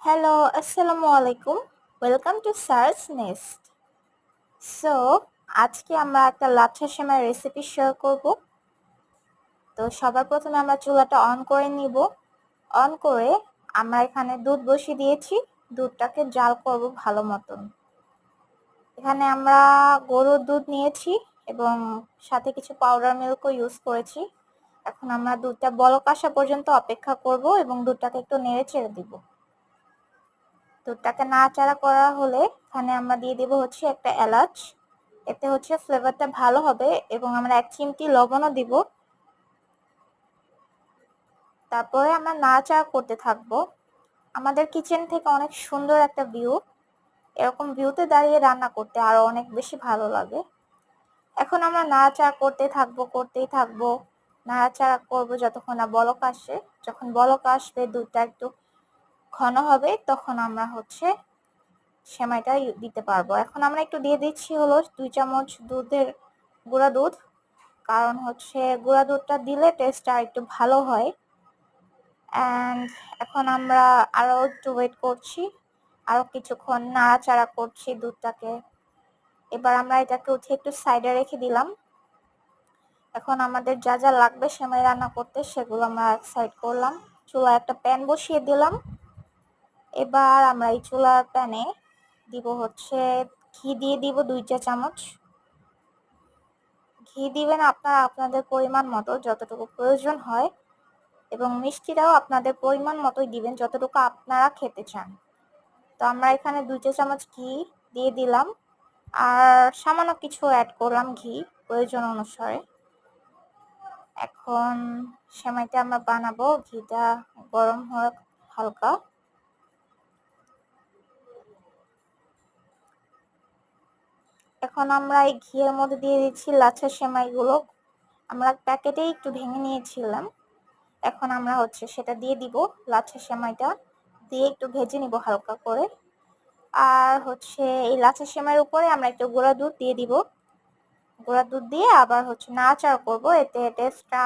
Hello, আসসালামু আলাইকুম। Welcome to search nest. So আজকে আমরা একটা লাচ্ছা সেমাই রেসিপি শেয়ার করব। তো সবার প্রথমে আমরা চুলাটা অন করে নিব। অন করে আমরা এখানে দুধ বসিয়ে দিয়েছি। দুধটাকে জাল করব ভালো মতন। এখানে আমরা গরুর দুধ নিয়েছি এবং সাথে কিছু পাউডার মিল্কও ইউজ করেছি। এখন আমরা দুধটা বলক আসা পর্যন্ত অপেক্ষা করব এবং দুধটাকে একটু নেড়ে চেড়ে দিব। দুধটাকে নাড়াচাড়া করা হলে এখানে আমরা দিয়ে দেব হচ্ছে একটা এলাচ। এতে হচ্ছে ফ্লেভারটা ভালো হবে এবং আমরা 1 চিমটি লবণও দিব। তারপরে আমরা নাড়াচাড়া করতে থাকবো। আমাদের কিচেন থেকে অনেক সুন্দর একটা ভিউ। এরকম ভিউতে দাঁড়িয়ে রান্না করতে আরো অনেক বেশি ভালো লাগে। এখন আমরা নাড়াচাড়া করতেই থাকবো। নাড়াচাড়া করবো যতক্ষণ না বলক আসে। যখন বলক আসবে, দুধটা একটু ঘন হবে, তখন আমরা হচ্ছে সেমাইটা দিতে পারবো। এখন আমরা একটু দিয়ে দিচ্ছি হলো 2 চামচ গুঁড়া দুধ। কারণ হচ্ছে গুঁড়া দুধটা দিলে টেস্টটা একটু ভালো হয়। অ্যান্ড এখন আমরা আরো একটু ওয়েট করছি, আরো কিছুক্ষণ নাড়াচাড়া করছি দুধটাকে। এবার আমরা এটাকে উঠিয়ে একটু সাইডে রেখে দিলাম। এখন আমাদের যা যা লাগবে সেমাই রান্না করতে সেগুলো আমরা এক সাইড করলাম। চুলায় একটা প্যান বসিয়ে দিলাম। এবার আমরা এই চুলার প্যানে দিব হচ্ছে ঘি দিয়ে দিব 2 চা চামচ। ঘি দিবেন আপনারা আপনাদের পরিমাণ মতো, যতটুকু প্রয়োজন হয়, এবং মিষ্টিটাও আপনাদের পরিমাণ মতোই দিবেন যতটুকু আপনারা খেতে চান। তো আমরা এখানে 2 চা চামচ ঘি দিয়ে দিলাম আর সামান্য কিছু অ্যাড করলাম ঘি প্রয়োজন অনুসারে। এখন সেমাইটা আমরা বানাবো। ঘিটা গরম হয়ে হালকা। এখন আমরা এই ঘিয়ের মধ্যে দিয়ে দিচ্ছি লাচ্ছা সেমাইগুলো। আমরা প্যাকেটেই একটু ভেঙে নিয়েছিলাম। এখন আমরা হচ্ছে সেটা দিয়ে দিব। লাচ্ছা সেমাইটা দিয়ে একটু ভেজে নিব হালকা করে। আর হচ্ছে এই লাচ্ছা সেমাইয়ের উপরে আমরা একটু গুঁড়া দুধ দিয়ে দিব। গুঁড়া দুধ দিয়ে আবার হচ্ছে নাড়াচাড়া করবো, এতে টেস্টটা